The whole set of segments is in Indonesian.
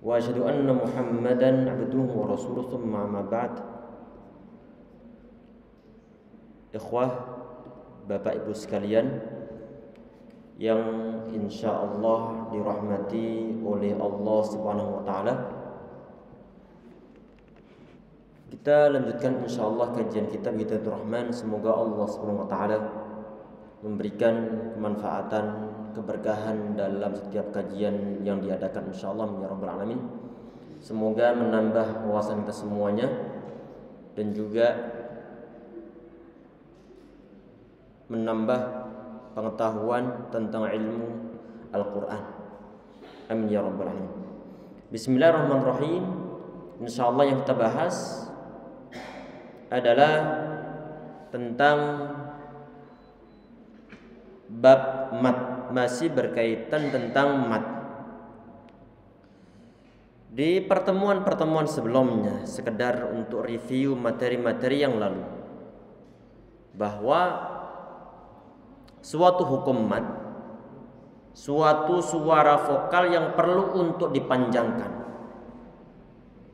wa asyhadu anna Muhammadan abduhu wa rasuluhu thumma amma ba'd. Ikhwah, Bapak Ibu sekalian yang insyaallah dirahmati oleh Allah Subhanahu wa taala. Kita lanjutkan insyaallah kajian kita Hidayatul Rahman. Semoga Allah Subhanahu wa taala memberikan kemanfaatan, keberkahan dalam setiap kajian yang diadakan insyaallah ya rabbal alamin. Semoga menambah wawasan kita semuanya dan juga menambah pengetahuan tentang ilmu Al-Qur'an. Amin ya rabbal alamin. Bismillahirrahmanirrahim. Insyaallah yang kita bahas adalah tentang bab mat, masih berkaitan tentang mat. Di pertemuan-pertemuan sebelumnya, sekedar untuk review materi-materi yang lalu, bahwa suatu hukum mat, suatu suara vokal yang perlu untuk dipanjangkan,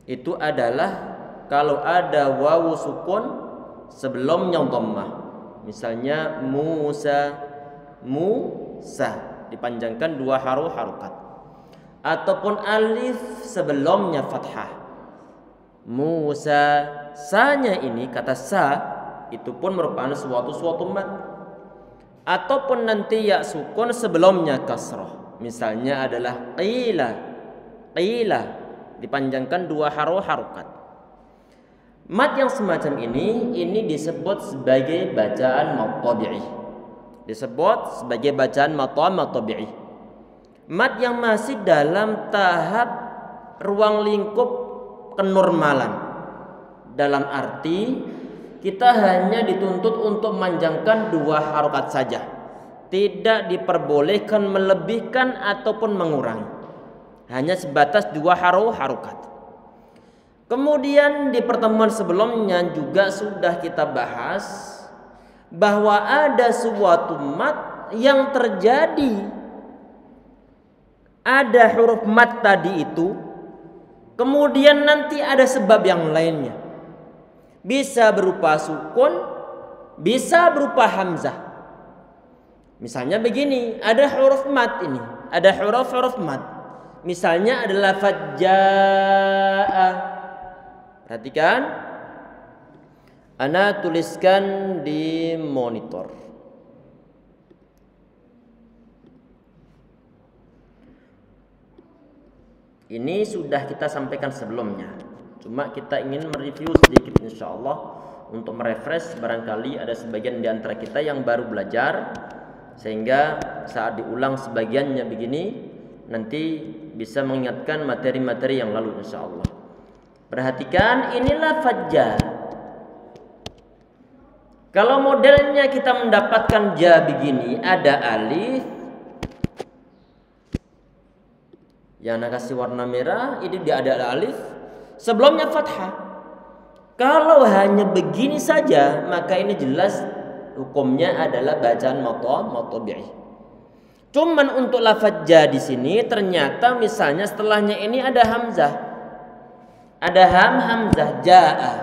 itu adalah kalau ada wawu sukun sebelumnya dhammah. Misalnya Musa dipanjangkan dua harokat, ataupun alif sebelumnya fathah. Musa, sa-nya ini kata sa itu pun merupakan suatu mat. Ataupun nanti ya sukun sebelumnya kasrah. Misalnya adalah qila dipanjangkan dua harokat. Mat yang semacam ini disebut sebagai bacaan mat tabi'i. Disebut sebagai bacaan mat tabi'i. Mat yang masih dalam tahap ruang lingkup kenormalan. Dalam arti kita hanya dituntut untuk memanjangkan dua harokat saja. Tidak diperbolehkan melebihkan ataupun mengurangi. Hanya sebatas dua harokat. Kemudian di pertemuan sebelumnya juga sudah kita bahas bahwa ada suatu mat yang terjadi. Ada huruf mat tadi itu, kemudian nanti ada sebab yang lainnya. Bisa berupa sukun, bisa berupa hamzah. Misalnya begini, ada huruf mat ini, ada huruf mat. Misalnya adalah fajja'a. Perhatikan, ana tuliskan di monitor. Ini sudah kita sampaikan sebelumnya. Cuma kita ingin mereview sedikit insyaallah untuk merefresh, barangkali ada sebagian di antara kita yang baru belajar, sehingga saat diulang sebagiannya begini nanti bisa mengingatkan materi-materi yang lalu insyaallah. Perhatikan, inilah fajja. Kalau modelnya kita mendapatkan ja begini, ada alif yang kasih warna merah, ini dia ada alif, sebelumnya fathah. Kalau hanya begini saja, maka ini jelas hukumnya adalah bacaan mat tabi'i. Cuman untuk lafaz ja di sini ternyata misalnya setelahnya ini ada hamzah. Ada hamzah jaa.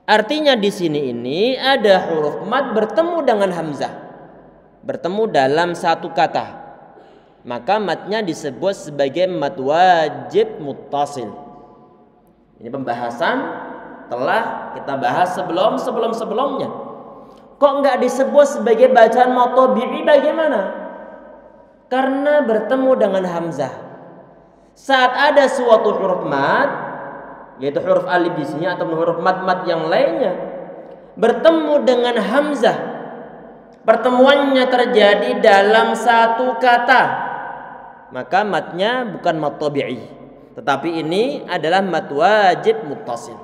Artinya di sini ini ada huruf mat bertemu dengan hamzah. Bertemu dalam satu kata. Maka matnya disebut sebagai mat wajib muttasil. Ini pembahasan telah kita bahas sebelumnya. Kok enggak disebut sebagai bacaan mat tabi'i, bagaimana? Karena bertemu dengan hamzah. Saat ada suatu huruf mat, yaitu huruf alif di sini atau huruf mat yang lainnya, bertemu dengan hamzah, pertemuannya terjadi dalam satu kata, maka matnya bukan mat tabi'i, tetapi ini adalah mat wajib muttasil.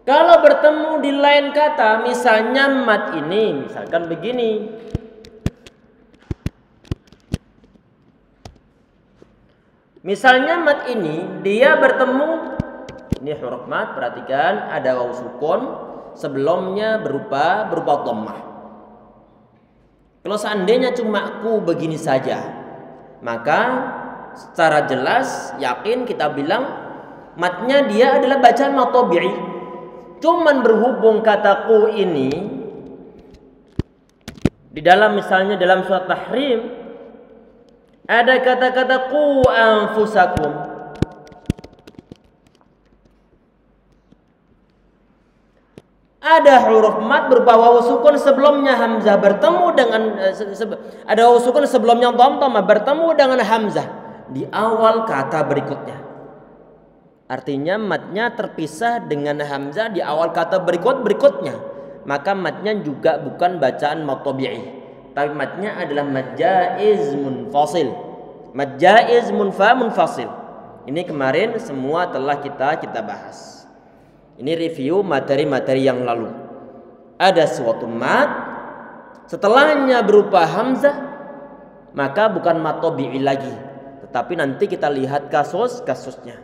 Kalau bertemu di lain kata, misalnya mat ini, misalkan begini, misalnya mat ini dia bertemu, ini huruf mat, perhatikan ada wawu sukun sebelumnya berupa dhammah. Kalau seandainya cuma ku begini saja, maka secara jelas yakin kita bilang matnya dia adalah bacaan mat tabi'i. Cuman berhubung kata qu ini di dalam misalnya dalam surat Tahrim ada kata-kata qu anfusakum. Ada huruf mat berupa wawu sukun sebelumnya hamzah bertemu dengan ada wawu sukun sebelumnya dhamma bertemu dengan hamzah di awal kata berikutnya. Artinya matnya terpisah dengan hamzah di awal kata berikutnya. Maka matnya juga bukan bacaan mat tabi'i, tapi matnya adalah mad jaiz munfasil. Mad jaiz munfasil. Ini kemarin semua telah kita bahas. Ini review materi-materi yang lalu. Ada suatu mat setelahnya berupa hamzah, maka bukan mat tabi'i lagi, tetapi nanti kita lihat kasusnya.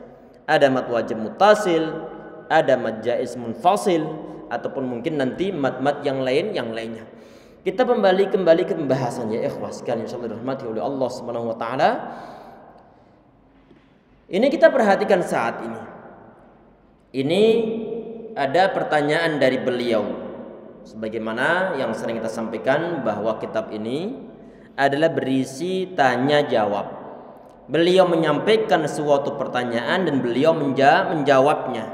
Ada mat wajib muttasil, ada mat jaiz munfasil, ataupun mungkin nanti mat-mat yang lainnya. Kita kembali ke pembahasan ya ikhwah sekalian insyaallah dirahmati oleh Allah Subhanahu wa taala. Ini kita perhatikan saat ini. Ini ada pertanyaan dari beliau. Sebagaimana yang sering kita sampaikan bahwa kitab ini adalah berisi tanya jawab. Beliau menyampaikan suatu pertanyaan dan beliau menjawabnya.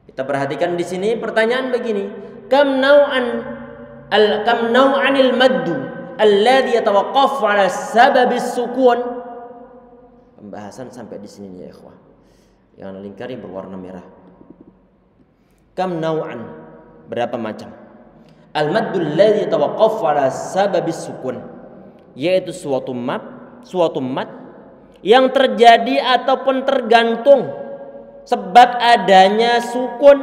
Kita perhatikan di sini pertanyaan begini. Kam naw'anil maddu alladhi yatawaqqafu 'ala sababis sukun. Pembahasan sampai di sini ya ikhwah. Yang lingkari berwarna merah. Kam naw'an, berapa macam? Al-maddu alladhi yatawaqqafu 'ala sababis sukun, yaitu suatu mat yang terjadi ataupun tergantung sebab adanya sukun.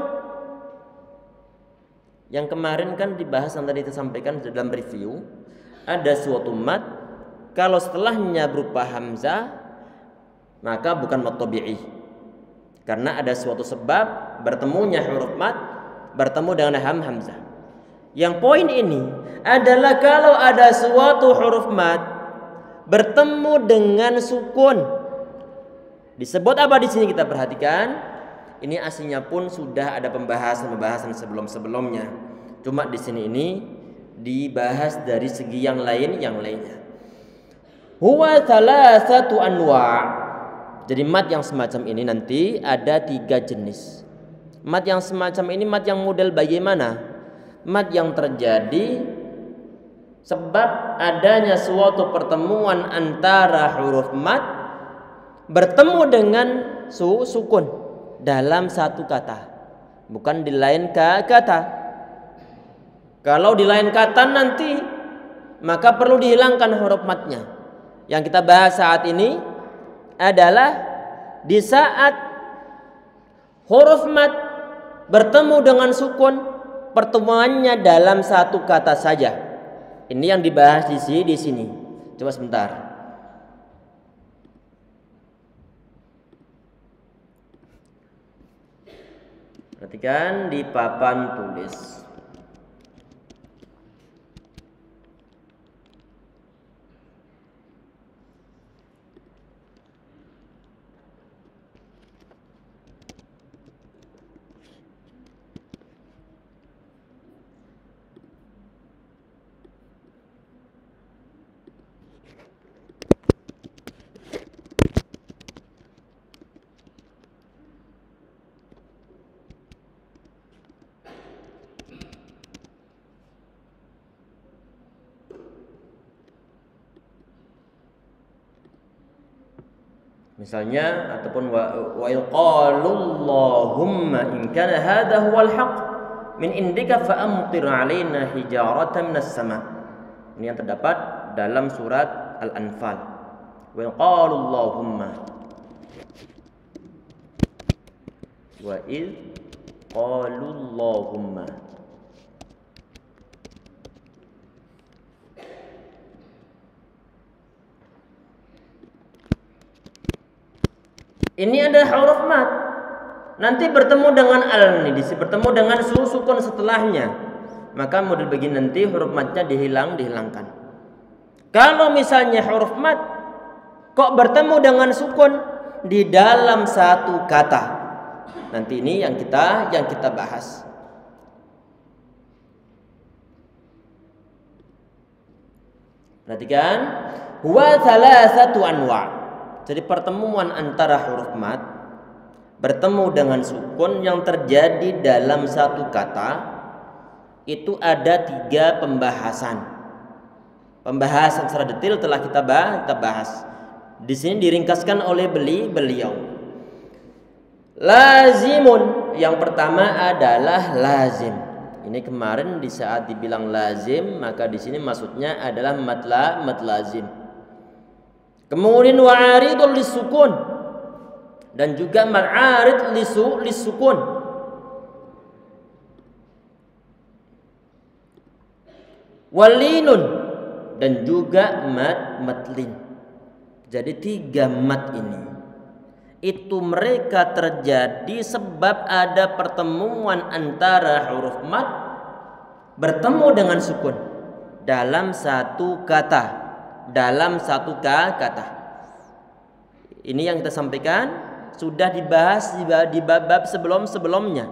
Yang kemarin kan dibahas yang tadi kita sampaikan dalam review, ada suatu mat kalau setelahnya berupa hamzah maka bukan mat tabi'i. Karena ada suatu sebab bertemunya huruf mat bertemu dengan hamzah. Yang poin ini adalah kalau ada suatu huruf mat bertemu dengan sukun. Disebut apa di sini kita perhatikan? Ini aslinya pun sudah ada pembahasan sebelumnya. Cuma di sini ini dibahas dari segi yang lainnya. Huwa thalathatu anwa'. Jadi mat yang semacam ini nanti ada 3 jenis. Mat yang semacam ini mat yang model bagaimana? Mat yang terjadi sebab adanya suatu pertemuan antara huruf mat bertemu dengan sukun dalam satu kata, bukan di lain kata. Kalau di lain kata nanti maka perlu dihilangkan huruf matnya. Yang kita bahas saat ini adalah di saat huruf mat bertemu dengan sukun, pertemuannya dalam satu kata saja. Ini yang dibahas di sini. Coba sebentar. Perhatikan di papan tulis. Misalnya ataupun wa Allahumma in kana hadha huwal haqq min indika fa amtir alaina hijaratan minas sama. Ini yang terdapat dalam surat Al-Anfal. Wa Allahumma wa id Allahumma. Ini adalah huruf mat. Nanti bertemu dengan al ini, bertemu dengan sukun setelahnya. Maka model begini nanti huruf matnya dihilangkan. Kalau misalnya huruf mat kok bertemu dengan sukun di dalam satu kata. Nanti ini yang kita bahas. Perhatikan, huwa thalathatu anwa'. Jadi pertemuan antara huruf mat bertemu dengan sukun yang terjadi dalam satu kata itu ada 3 pembahasan. Pembahasan secara detail telah kita bahas. Di sini diringkaskan oleh beliau. Lazimun, yang pertama adalah lazim. Ini kemarin di saat dibilang lazim, maka di sini maksudnya adalah mat lazim. Kemudian wa'aridul lisukun, dan juga ma'arid lisukun. Walinun, dan juga matlin. Jadi 3 mat ini itu mereka terjadi sebab ada pertemuan antara huruf mat bertemu dengan sukun dalam satu kata. Ini yang kita sampaikan sudah dibahas di bab sebelumnya.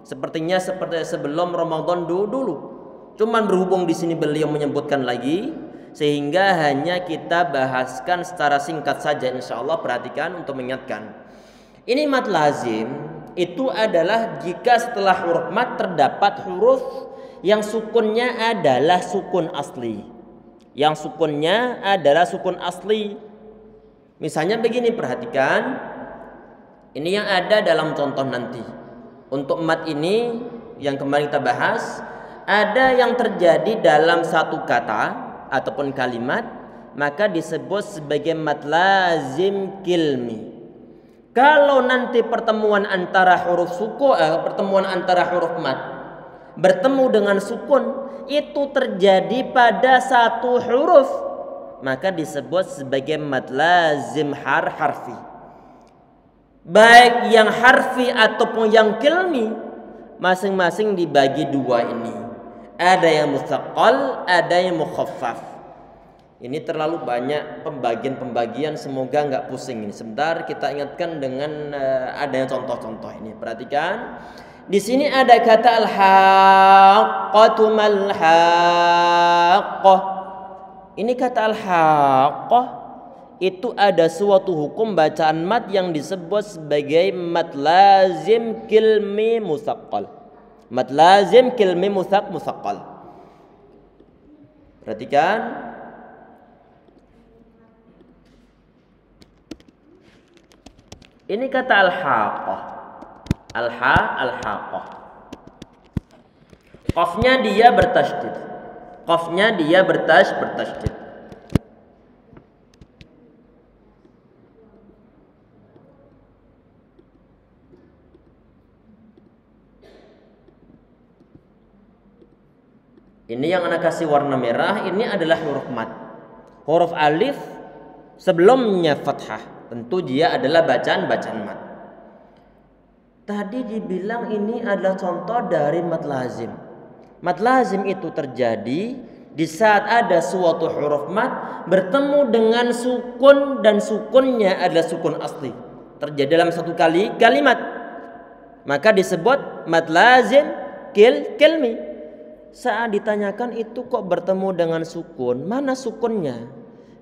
Sepertinya seperti sebelum Ramadan dulu. Cuman berhubung di sini beliau menyebutkan lagi, sehingga hanya kita bahaskan secara singkat saja, insyaallah. Perhatikan untuk mengingatkan. Ini mat lazim itu adalah jika setelah huruf mat terdapat huruf yang sukunnya adalah sukun asli. Misalnya begini, perhatikan. Ini yang ada dalam contoh nanti. Untuk mat ini yang kemarin kita bahas, ada yang terjadi dalam satu kata ataupun kalimat, maka disebut sebagai mat lazim kilmi. Kalau nanti pertemuan antara huruf mat bertemu dengan sukun itu terjadi pada satu huruf, maka disebut sebagai mat lazim harfi. Baik yang harfi ataupun yang kilmi, masing-masing dibagi 2 ini. Ada yang mustaqal, ada yang mukhaffaf. Ini terlalu banyak pembagian, semoga nggak pusing ini. Sebentar kita ingatkan dengan adanya contoh-contoh ini. Perhatikan, di sini ada kata al-haqqatu mal-haqqah. Ini kata al-haqqah itu ada suatu hukum bacaan mat yang disebut sebagai mat lazim kilmi musaqqal. Mat lazim kilmi musaqqal. Perhatikan, ini kata al-haqqah. Al-haqqah. Qafnya dia bertasydid. Bertasydid. Ini yang anak kasih warna merah, ini adalah huruf mat. Huruf alif sebelumnya fathah, tentu dia adalah bacaan mat. Tadi dibilang ini adalah contoh dari mat lazim. Mat lazim itu terjadi di saat ada suatu huruf mat bertemu dengan sukun dan sukunnya adalah sukun asli. Terjadi dalam satu kalimat. Maka disebut mat lazim kilmi. Saat ditanyakan itu kok bertemu dengan sukun, mana sukunnya?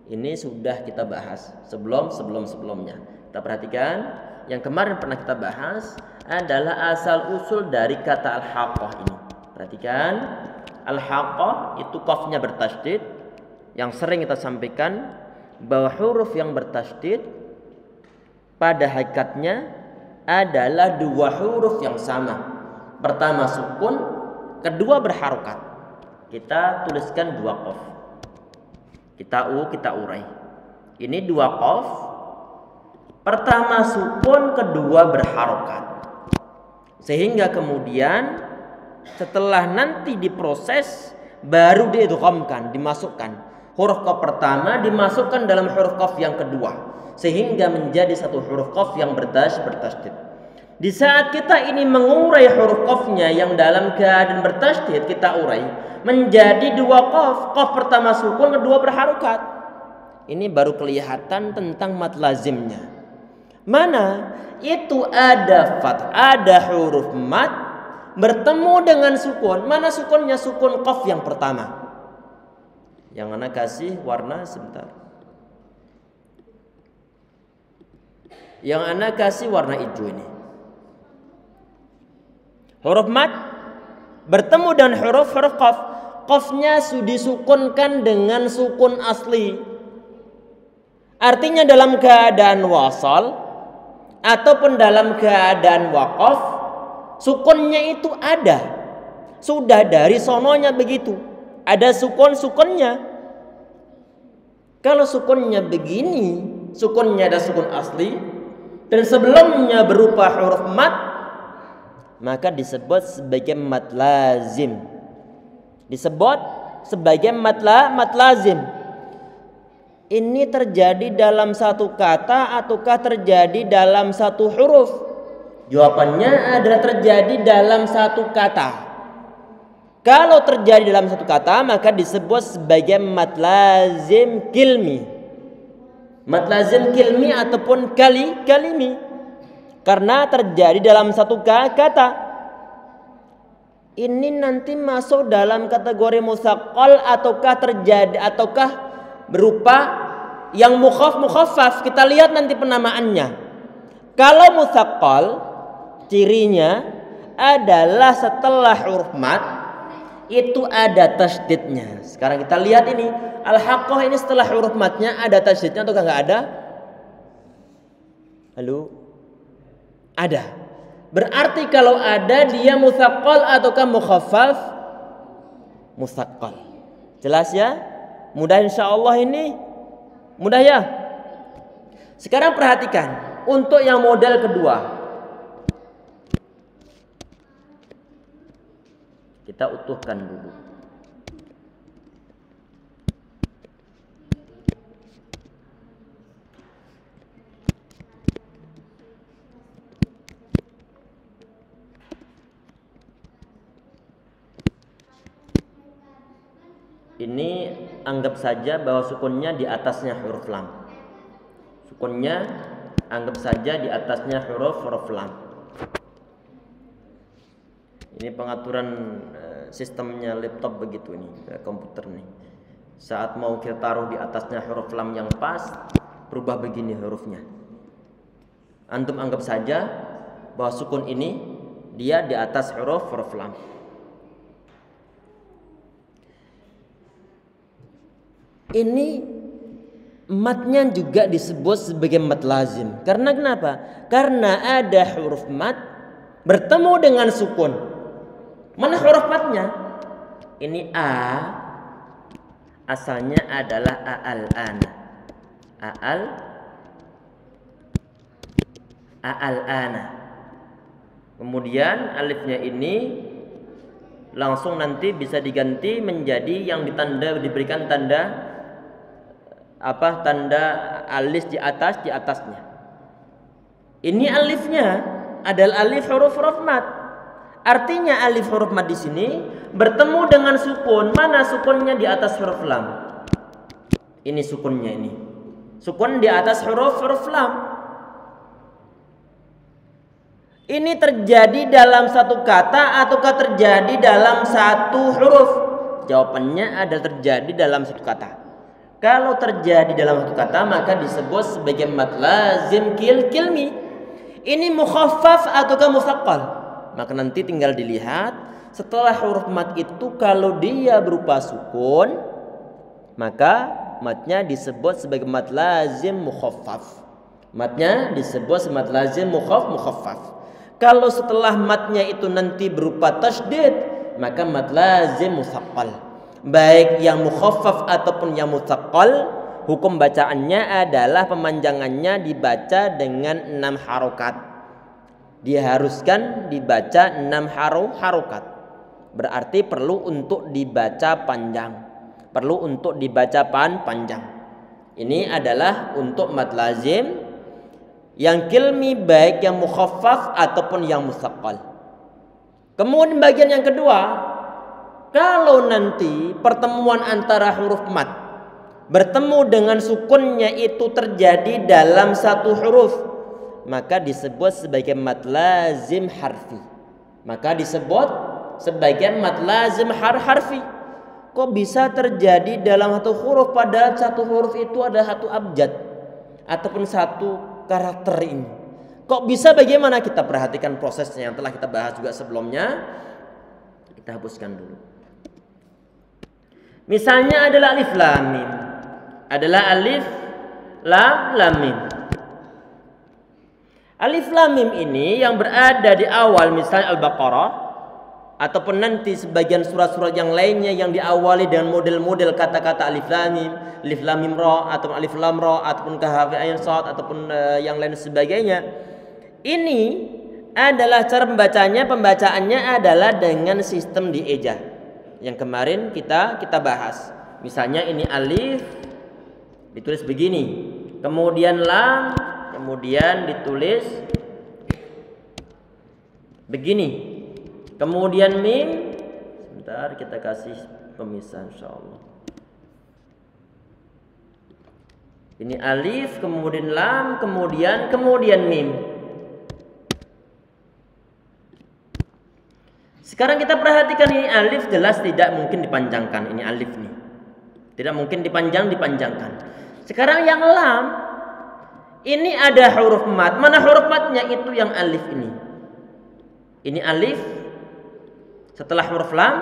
Ini sudah kita bahas sebelumnya. Kita perhatikan, yang kemarin pernah kita bahas adalah asal usul dari kata al-haqqah ini. Perhatikan, al-haqqah itu qafnya bertasydid. Yang sering kita sampaikan bahwa huruf yang bertasydid pada hakikatnya adalah 2 huruf yang sama. Pertama sukun, kedua berharokat. Kita tuliskan 2 qaf. Kita urai. Ini 2 qaf. Pertama sukun, kedua berharokat. Sehingga kemudian setelah nanti diproses baru diidghamkan, dimasukkan. Huruf qaf pertama dimasukkan dalam huruf qaf yang kedua, sehingga menjadi satu huruf qaf yang bertasydid. Di saat kita ini mengurai huruf qafnya yang dalam keadaan bertasydid, kita urai menjadi 2 qaf. Qaf pertama sukun, kedua berharokat. ini baru kelihatan tentang mad lazimnya. Mana itu ada ada huruf mad bertemu dengan sukun. Mana sukunnya? Sukun qaf yang pertama. Yang ana kasih warna sebentar. Yang ana kasih warna hijau ini. Huruf mad bertemu dengan huruf qaf. Qafnya disukunkan dengan sukun asli. Artinya dalam keadaan wasal ataupun dalam keadaan waqaf, sukunnya itu ada. Sudah dari sononya begitu. Ada sukun-sukunnya. Kalau sukunnya begini, sukunnya ada sukun asli dan sebelumnya berupa huruf mad, maka disebut sebagai mad lazim. Disebut sebagai mad lazim. Ini terjadi dalam satu kata ataukah terjadi dalam satu huruf? Jawabannya adalah terjadi dalam satu kata. Kalau terjadi dalam satu kata, maka disebut sebagai mad lazim kilmi. Mad lazim kilmi ataupun kalimi. Karena terjadi dalam satu kata. Ini nanti masuk dalam kategori musaqqal ataukah berupa yang mukhaffaf. Kita lihat nanti penamaannya. Kalau musaqqal, cirinya adalah setelah huruf mad itu ada tasydidnya. Sekarang kita lihat ini al-haqqah ini setelah huruf madnya ada tasydidnya atau enggak ada? Halo? Ada. Berarti kalau ada dia musaqqal ataukah mukhaffaf? Musaqqal. Jelas ya? Mudah insyaallah ini. Mudah ya? Sekarang perhatikan untuk yang model kedua. Kita utuhkan dulu. Ini anggap saja bahwa sukunnya di atasnya huruf lam. Sukunnya anggap saja di atasnya huruf lam. Ini pengaturan sistemnya laptop begitu ini, komputer nih. Saat mau kita taruh di atasnya huruf lam yang pas, berubah begini hurufnya. Antum anggap saja bahwa sukun ini dia di atas huruf lam. Ini matnya juga disebut sebagai mad lazim. Karena kenapa? Karena ada huruf mad bertemu dengan sukun. Mana huruf madnya? Ini a, asalnya adalah a'al-ana. A'al-ana. Kemudian alifnya ini langsung nanti bisa diganti menjadi yang diberikan tanda alis di atasnya. Ini alifnya adalah alif huruf mad. Artinya alif huruf mad di sini bertemu dengan sukun. Mana sukunnya? Di atas huruf lam. Ini sukunnya ini. Sukun di atas huruf lam. Ini terjadi dalam satu kata ataukah terjadi dalam satu huruf? Jawabannya ada terjadi dalam satu kata. Kalau terjadi dalam satu kata maka disebut sebagai mad lazim kilmi. Ini mukhaffaf ataukah musaqqal? Maka nanti tinggal dilihat setelah huruf mad itu kalau dia berupa sukun maka madnya disebut sebagai mad lazim mukhaffaf. Madnya disebut sebagai mad lazim mukhaffaf. Kalau setelah madnya itu nanti berupa tasydid maka mad lazim musaqqal. Baik yang mukhaffaf ataupun yang musaqqal, hukum bacaannya adalah pemanjangannya dibaca dengan 6 harokat. Diharuskan dibaca 6 harokat. Berarti perlu untuk dibaca panjang. Perlu untuk dibaca panjang. Ini adalah untuk mad lazim yang kilmi baik yang mukhaffaf ataupun yang musaqqal. Kemudian bagian yang kedua, kalau nanti pertemuan antara huruf mad bertemu dengan sukunnya itu terjadi dalam satu huruf, maka disebut sebagai mad lazim harfi. Maka disebut sebagai mad lazim harfi. Kok bisa terjadi dalam satu huruf padahal satu huruf itu ada satu abjad ataupun satu karakter ini? Kok bisa, bagaimana? Kita perhatikan prosesnya yang telah kita bahas juga sebelumnya. Kita hapuskan dulu. Misalnya adalah alif lam mim. Adalah alif lam mim. Alif lam mim ini yang berada di awal misalnya Al-Baqarah ataupun nanti sebagian surat-surat yang lainnya yang diawali dengan model-model kata-kata alif lam mim ra ataupun alif lam ra ataupun kahf ain shad ataupun yang lain sebagainya. Ini adalah cara pembacaannya adalah dengan sistem dieja yang kemarin kita bahas. Misalnya ini alif ditulis begini, kemudian lam kemudian ditulis begini. Kemudian mim, sebentar kita kasih pemisah insyaallah. Ini alif, kemudian lam, kemudian mim. Sekarang kita perhatikan ini alif jelas tidak mungkin dipanjangkan, ini alif nih. Tidak mungkin dipanjangkan. Sekarang yang lam, ini ada huruf mad. Mana huruf madnya? Itu yang alif ini. Ini alif. Setelah huruf lam,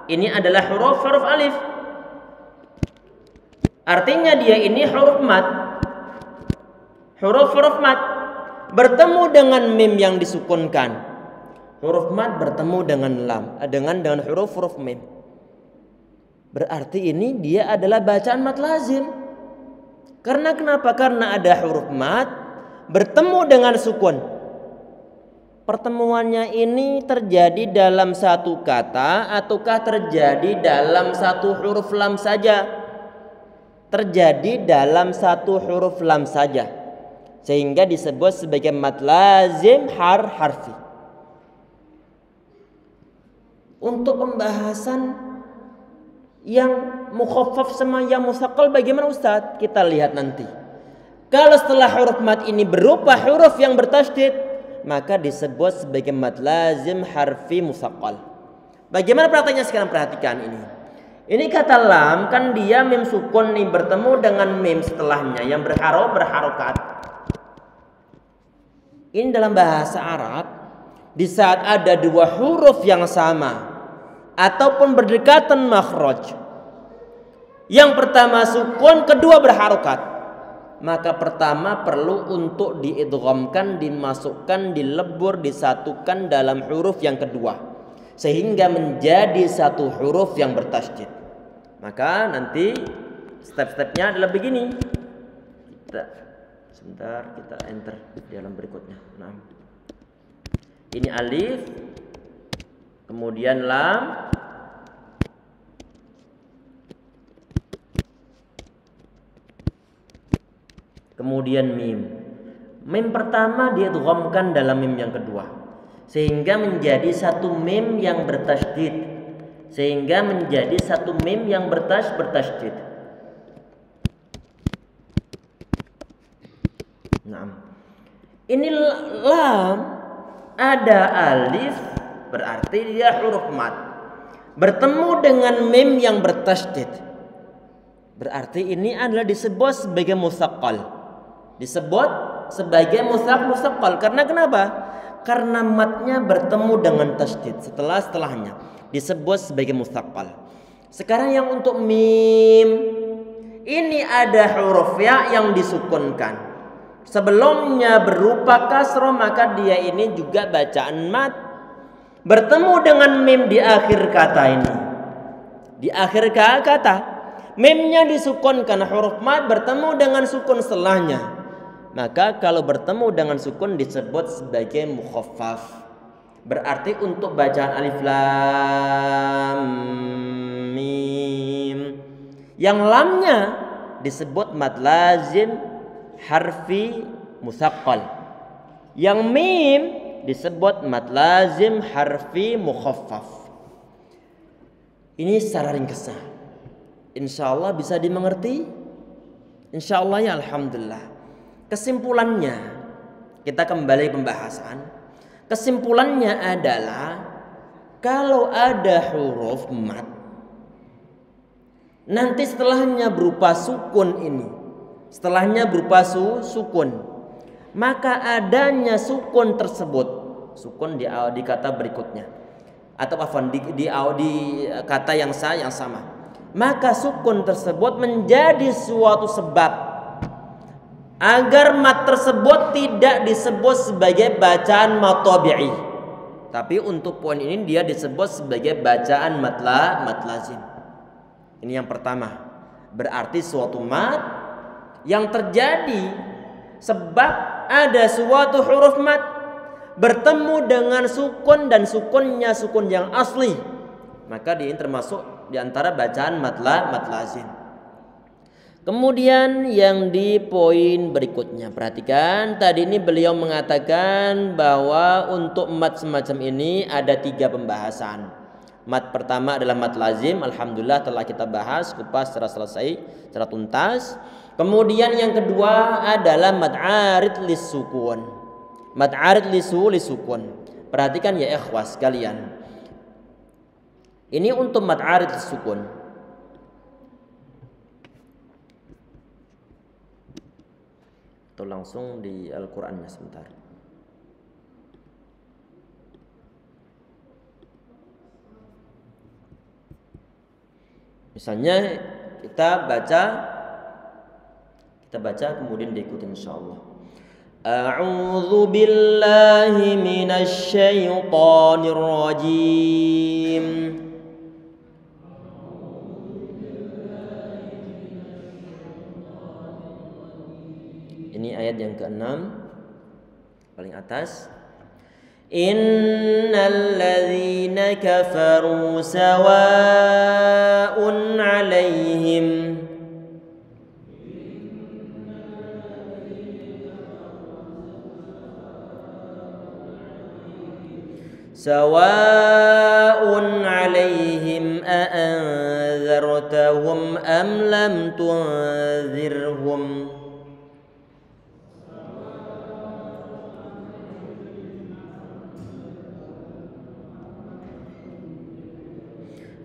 ini adalah huruf alif. Artinya dia ini huruf mad. Huruf mad bertemu dengan mim yang disukunkan. Huruf mad bertemu dengan lam, dengan huruf mim. Berarti ini dia adalah bacaan mad lazim. Karena kenapa? Karena ada huruf mad bertemu dengan sukun. Pertemuannya ini terjadi dalam satu kata ataukah terjadi dalam satu huruf lam saja? Terjadi dalam satu huruf lam saja, sehingga disebut sebagai mad lazim harfi. Untuk pembahasan yang mukhaffaf sama yang musaqqal bagaimana Ustaz? Kita lihat nanti. Kalau setelah huruf mad ini berupa huruf yang bertasydid, maka disebut sebagai mad lazim harfi musaqqal. Bagaimana prakteknya sekarang? Perhatikan ini. Ini kata lam kan dia mim sukun nih bertemu dengan mim setelahnya yang berharokat. Ini dalam bahasa Arab, di saat ada dua huruf yang sama ataupun berdekatan makhraj, yang pertama sukun, kedua berharokat, maka pertama perlu untuk diidghamkan, dimasukkan, dilebur, disatukan dalam huruf yang kedua sehingga menjadi satu huruf yang bertasydid. Maka nanti step-stepnya adalah begini. Sebentar kita enter di dalam berikutnya. Nah, ini alif, kemudian lam, kemudian mim. Mim pertama diidghamkan dalam mim yang kedua sehingga menjadi satu mim yang bertasydid. Bertasydid. Nah, ini lam ada alif berarti dia huruf mad bertemu dengan mim yang bertasydid. Berarti ini adalah disebut sebagai musaqqal. Disebut sebagai musaqqal. Karena kenapa? Karena matnya bertemu dengan tasydid setelahnya disebut sebagai musaqqal. Sekarang yang untuk mim, ini ada huruf ya yang disukunkan. Sebelumnya berupa kasroh, maka dia ini juga bacaan mad. Bertemu dengan mim di akhir kata ini. Di akhir kata, mimnya disukunkan, huruf mad bertemu dengan sukun setelahnya. Maka kalau bertemu dengan sukun disebut sebagai mukhaffaf. Berarti untuk bacaan alif lam mim, yang lamnya disebut mad lazim harfi musaqqal. Yang mim disebut mad lazim harfi mukhaffaf. Ini secara ringkasnya. Insyaallah bisa dimengerti. Insya Allah ya alhamdulillah. Kesimpulannya, kita kembali pembahasan. Kesimpulannya adalah kalau ada huruf mat, nanti setelahnya berupa sukun ini, setelahnya berupa sukun, maka adanya sukun tersebut, sukun di kata berikutnya, atau di kata yang sama, maka sukun tersebut menjadi suatu sebab agar mat tersebut tidak disebut sebagai bacaan mat tabi'i, tapi untuk poin ini dia disebut sebagai bacaan mat lazim. Ini yang pertama, berarti suatu mat yang terjadi sebab ada suatu huruf mat bertemu dengan sukun dan sukunnya sukun yang asli, maka ini termasuk diantara bacaan mat lazim. Kemudian yang di poin berikutnya, perhatikan tadi ini beliau mengatakan bahwa untuk mat semacam ini ada 3 pembahasan. Mat pertama adalah mat lazim, alhamdulillah telah kita bahas kupas secara selesai, secara tuntas. Kemudian yang kedua adalah mat arid lis sukun. Mat arid lis sukun. Perhatikan ya ikhwas sekalian. Ini untuk mat arid lis sukun. Atau langsung di Al-Qur'annya sebentar. Misalnya kita baca kemudian diikuti insyaallah. A'udzu billahi minasy syaithanir rajim. Ini ayat yang ke-6 paling atas. Innal ladzina kafaru sawa'un 'alaihim a'anzartahum am lam tunzirhum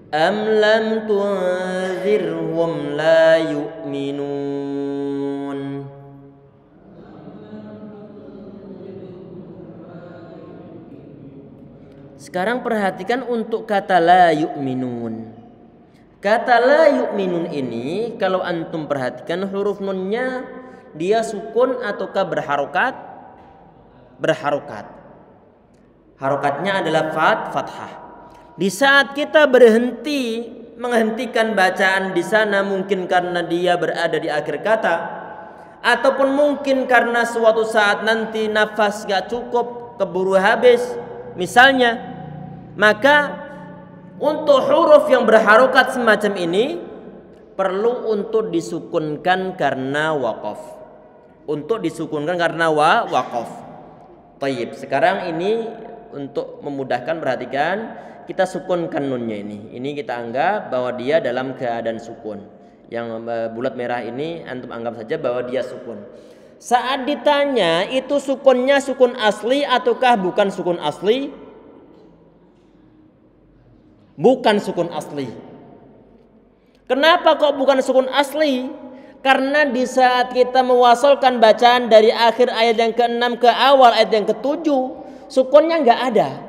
am lam tunzirhum la yu'minun. Sekarang perhatikan untuk kata la yu'minun. Kata la yu'minun ini kalau antum perhatikan huruf nunnya dia sukun ataukah berharokat? Berharokat. Harokatnya adalah fathah. Di saat kita menghentikan bacaan di sana mungkin karena dia berada di akhir kata, ataupun mungkin karena suatu saat nanti nafas gak cukup, keburu habis misalnya, maka untuk huruf yang berharokat semacam ini perlu untuk disukunkan karena waqaf. Untuk disukunkan karena waqaf. Tayyib. Sekarang ini untuk memudahkan perhatikan, kita sukunkan nunnya ini. Ini kita anggap bahwa dia dalam keadaan sukun. Yang bulat merah ini antum anggap saja bahwa dia sukun. Saat ditanya itu sukunnya sukun asli ataukah bukan sukun asli? Bukan sukun asli. Kenapa kok bukan sukun asli? Karena di saat kita mewasalkan bacaan dari akhir ayat yang ke-6 ke awal ayat yang ke-7, sukunnya nggak ada.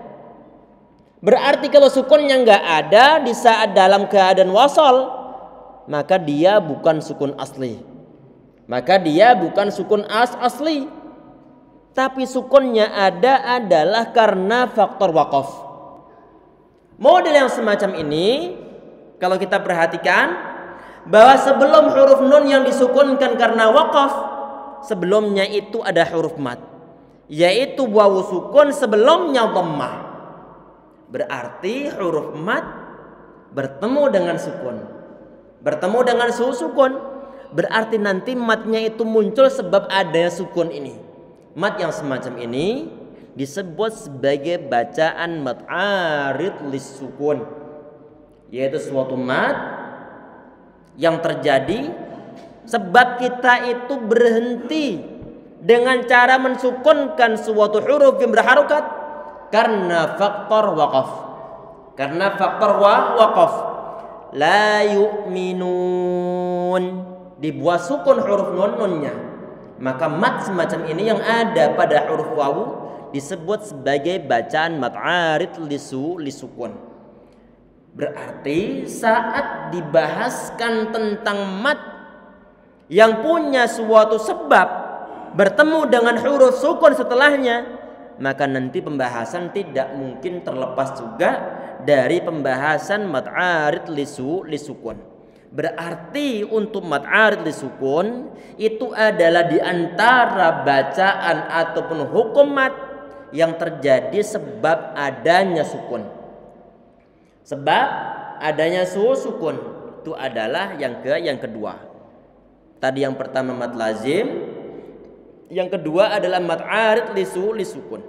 Berarti kalau sukunnya nggak ada di saat dalam keadaan wasal, maka dia bukan sukun asli. Maka dia bukan sukun asli. Tapi sukunnya ada adalah karena faktor waqaf. Model yang semacam ini kalau kita perhatikan bahwa sebelum huruf nun yang disukunkan karena waqaf, sebelumnya itu ada huruf mat, yaitu wawu sukun sebelumnya dhammah. Berarti huruf mat bertemu dengan sukun. Bertemu dengan sukun. Berarti nanti matnya itu muncul sebab adanya sukun ini. Mat yang semacam ini disebut sebagai bacaan mat arid lis sukun. Yaitu suatu mat yang terjadi Sebab kita itu berhenti dengan cara mensukunkan suatu huruf yang berharokat karena faktor waqaf. Karena faktor waqaf. La yu'minun, dibuat sukun huruf nunnya. Maka mat semacam ini yang ada pada huruf wawu disebut sebagai bacaan mat arid lisukun. Berarti saat dibahaskan tentang mat yang punya suatu sebab bertemu dengan huruf sukun setelahnya, maka nanti pembahasan tidak mungkin terlepas juga dari pembahasan mat arid lisukun. Berarti untuk mat arid lisukun itu adalah diantara bacaan ataupun hukum mat yang terjadi sebab adanya sukun. Sebab adanya sukun itu adalah yang kedua. Tadi yang pertama mat lazim, yang kedua adalah mat arid lisukun.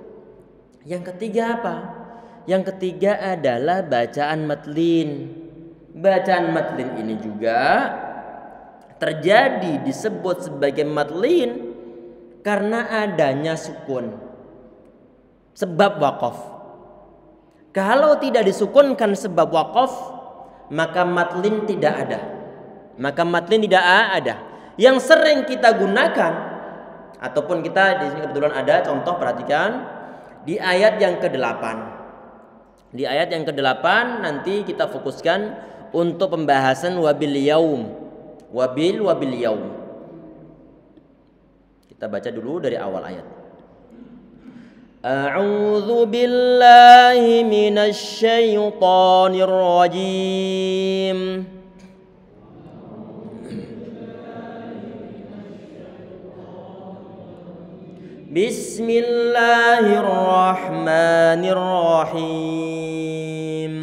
Yang ketiga apa? Yang ketiga adalah bacaan matlin. Bacaan matlin ini juga terjadi disebut sebagai matlin karena adanya sukun. Sebab waqaf. Kalau tidak disukunkan sebab waqaf, maka matlin tidak ada. Maka matlin tidak ada. Yang sering kita gunakan ataupun kita di sini kebetulan ada contoh, perhatikan di ayat yang ke-8. Di ayat yang ke-8 nanti kita fokuskan untuk pembahasan wabil yaum. Wabil yaum. Kita baca dulu dari awal ayat. A'udzu billahi minasy syaithanir rajim. Bismillahirrahmanirrahim.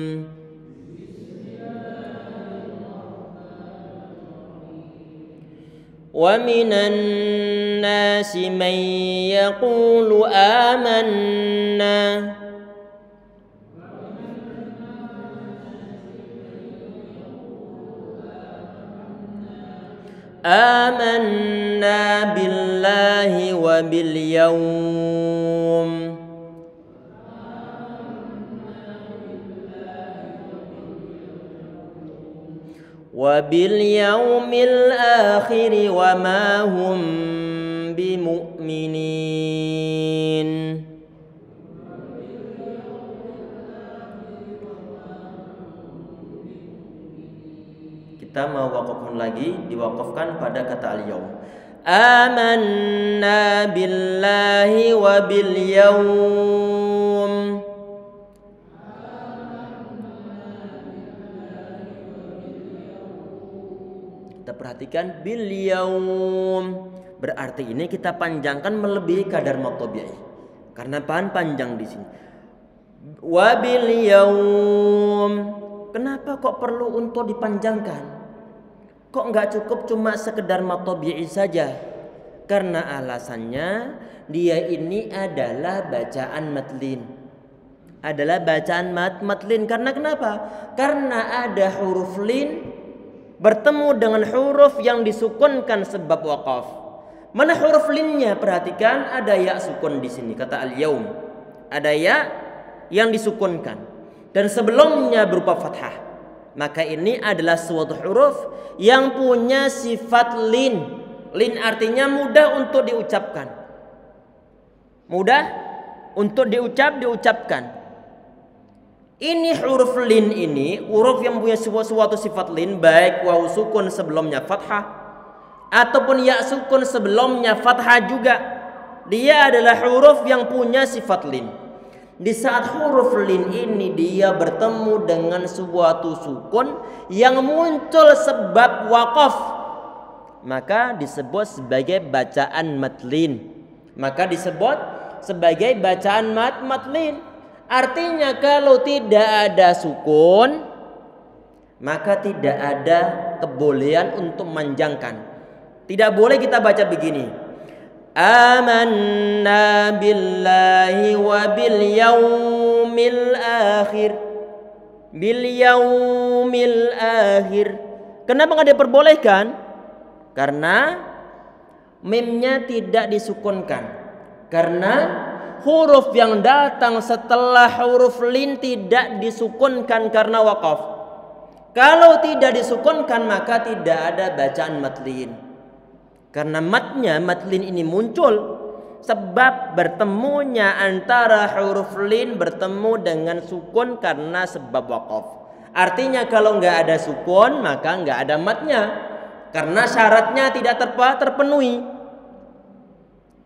Wa minan nasi man yaqulu amanna amanna billahi wa bil yaum wa bil yaumil akhir wa ma hum bimu'minin. Kita mau wakafkan lagi, diwakafkan pada kata al-yaum. Amanna billahi wa bil yaum. Kita perhatikan bil yaum. Berarti ini kita panjangkan melebihi kadar mat tabi'i. Karena panjang di sini. Wa bil yaum. Kenapa kok perlu untuk dipanjangkan? Kok nggak cukup cuma sekedar mat tabi'i saja? Karena alasannya dia ini adalah bacaan matlin. Adalah bacaan matlin. Karena kenapa? Karena ada huruf lin bertemu dengan huruf yang disukunkan sebab waqaf. Mana huruf linnya? Perhatikan, ada ya sukun di sini kata al-yaum. Ada ya yang disukunkan dan sebelumnya berupa fathah. Maka ini adalah suatu huruf yang punya sifat lin. Lin artinya mudah untuk diucapkan. Mudah untuk diucapkan. Ini huruf lin ini, huruf yang punya suatu sifat lin, baik waw sukun sebelumnya fathah ataupun ya sukun sebelumnya fathah juga. Dia adalah huruf yang punya sifat lin. Di saat huruf lin ini dia bertemu dengan suatu sukun yang muncul sebab waqaf, maka disebut sebagai bacaan matlin. Maka disebut sebagai bacaan matlin. Artinya kalau tidak ada sukun, maka tidak ada kebolehan untuk memanjangkan. Tidak boleh kita baca begini. Amanna billahi wa bil yaumil akhir. Bil yaumil akhir. Kenapa nggak diperbolehkan? Karena mimnya tidak disukunkan. Karena huruf yang datang setelah huruf lin tidak disukunkan karena waqaf. Kalau tidak disukunkan maka tidak ada bacaan matlin. Karena matlin ini muncul sebab bertemunya antara huruf lin bertemu dengan sukun karena sebab waqaf. Artinya kalau nggak ada sukun maka nggak ada matnya. Karena syaratnya tidak terpenuhi.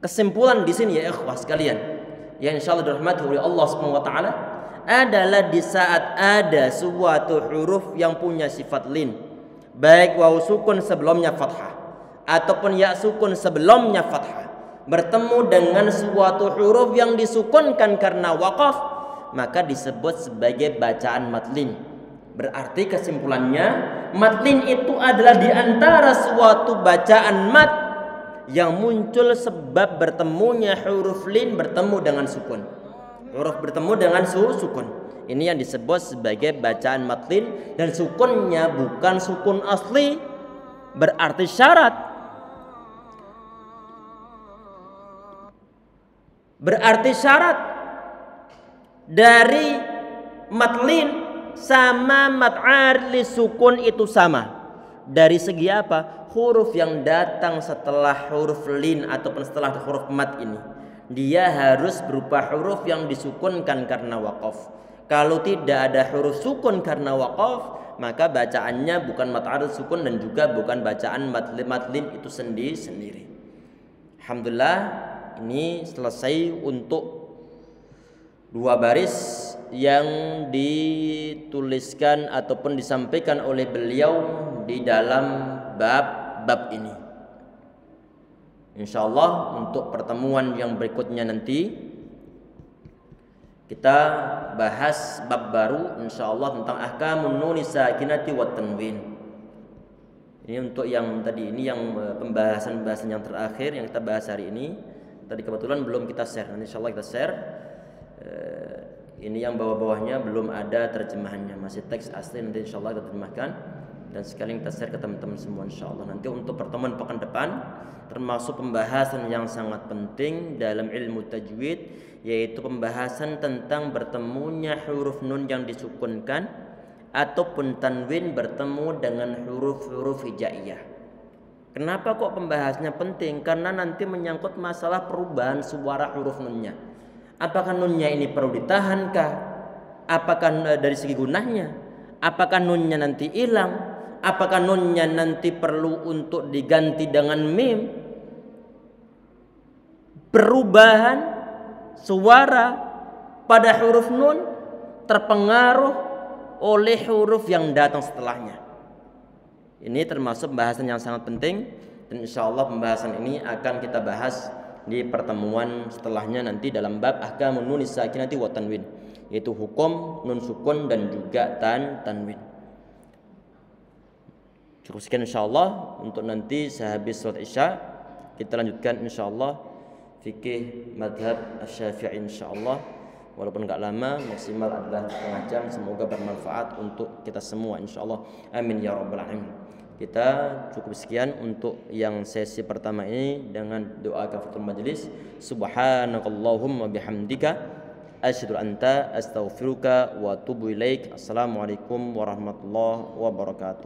Kesimpulan di sini ya ikhwah sekalian, yang insyaallah dirahmati oleh Allah Subhanahu wa taala adalah di saat ada suatu huruf yang punya sifat lin, baik waw sukun sebelumnya fathah ataupun ya sukun sebelumnya fathah, bertemu dengan suatu huruf yang disukunkan karena waqaf, maka disebut sebagai bacaan matlin. Berarti kesimpulannya, matlin itu adalah di antara suatu bacaan mat yang muncul sebab bertemunya huruf lin bertemu dengan sukun. Huruf bertemu dengan sukun. Ini yang disebut sebagai bacaan matlin, dan sukunnya bukan sukun asli, berarti syarat. Berarti syarat dari matlin sama mat'arli sukun itu sama. Dari segi apa? Huruf yang datang setelah huruf lin ataupun setelah huruf mat ini, dia harus berupa huruf yang disukunkan karena waqaf. Kalau tidak ada huruf sukun karena waqaf, maka bacaannya bukan mat'arli sukun dan juga bukan bacaan matlin itu sendiri. Alhamdulillah, ini selesai untuk 2 baris yang dituliskan ataupun disampaikan oleh beliau di dalam bab ini. Insyaallah untuk pertemuan yang berikutnya nanti kita bahas bab baru insyaallah tentang ahkamun nun sakinati wat tanwin. Ini untuk yang tadi, ini yang pembahasan yang terakhir yang kita bahas hari ini. Tadi kebetulan belum kita share, nanti insyaallah kita share. Ini yang bawah-bawahnya belum ada terjemahannya, masih teks asli, nanti insyaallah kita terjemahkan dan sekalian kita share ke teman-teman semua insyaallah. Nanti untuk pertemuan pekan depan termasuk pembahasan yang sangat penting dalam ilmu tajwid, yaitu pembahasan tentang bertemunya huruf nun yang disukunkan ataupun tanwin bertemu dengan huruf-huruf hijaiyah. Kenapa kok pembahasannya penting? Karena nanti menyangkut masalah perubahan suara huruf nunnya. Apakah nunnya ini perlu ditahankah? Apakah dari segi gunanya? Apakah nunnya nanti hilang? Apakah nunnya nanti perlu untuk diganti dengan mim? Perubahan suara pada huruf nun terpengaruh oleh huruf yang datang setelahnya. Ini termasuk bahasan yang sangat penting, dan insyaallah pembahasan ini akan kita bahas di pertemuan setelahnya nanti dalam bab ahkamun nun sakinati wa tanwin, yaitu hukum nun sukun dan juga tanwin. Cukup sekian insyaallah. Untuk nanti sehabis salat Isya kita lanjutkan insyaallah fikih madhab Asy-Syafi'i insyaallah, walaupun enggak lama, maksimal adalah setengah jam. Semoga bermanfaat untuk kita semua insyaallah, amin ya rabbal alamin. Kita cukup sekian untuk yang sesi pertama ini dengan doa kafaratul majelis. Subhanakallahumma bihamdika asyhadu anta astaghfiruka wa atubu ilaik. Assalamualaikum warahmatullahi wabarakatuh.